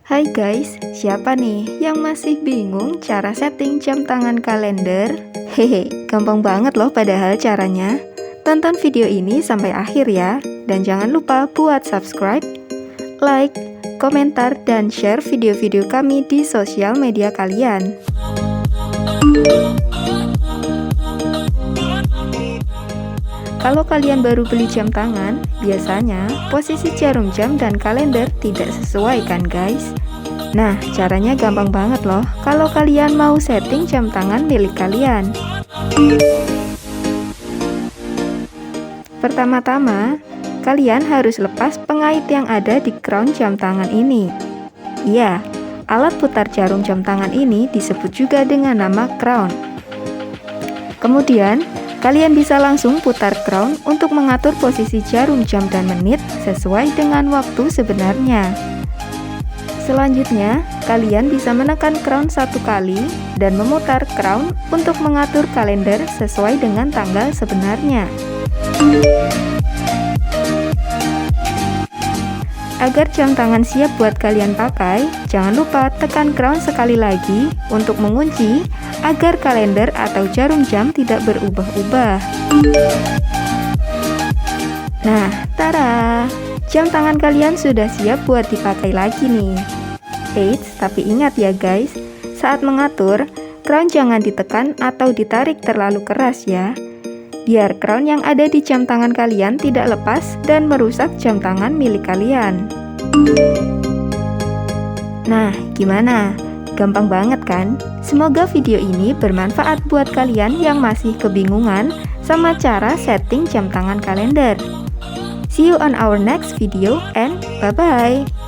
Hai guys, siapa nih yang masih bingung cara setting jam tangan kalender? Hehe, gampang banget loh padahal caranya. Tonton video ini sampai akhir ya, dan jangan lupa buat subscribe, like, komentar, dan share video-video kami di sosial media kalian. Kalau kalian baru beli jam tangan, biasanya posisi jarum jam dan kalender tidak sesuai kan guys? Nah, caranya gampang banget loh kalau kalian mau setting jam tangan milik kalian. Pertama-tama, kalian harus lepas pengait yang ada di crown jam tangan ini. Iya, alat putar jarum jam tangan ini disebut juga dengan nama crown. Kemudian, kalian bisa langsung putar crown untuk mengatur posisi jarum jam dan menit sesuai dengan waktu sebenarnya. Selanjutnya, kalian bisa menekan crown satu kali dan memutar crown untuk mengatur kalender sesuai dengan tanggal sebenarnya. Agar jam tangan siap buat kalian pakai, jangan lupa tekan crown sekali lagi untuk mengunci agar kalender atau jarum jam tidak berubah-ubah. Nah, tada! Jam tangan kalian sudah siap buat dipakai lagi nih. Eits, tapi ingat ya guys, saat mengatur, crown jangan ditekan atau ditarik terlalu keras ya. Biar crown yang ada di jam tangan kalian tidak lepas dan merusak jam tangan milik kalian. Nah, gimana? Gampang banget kan? Semoga video ini bermanfaat buat kalian yang masih kebingungan sama cara setting jam tangan kalender. See you on our next video and bye-bye!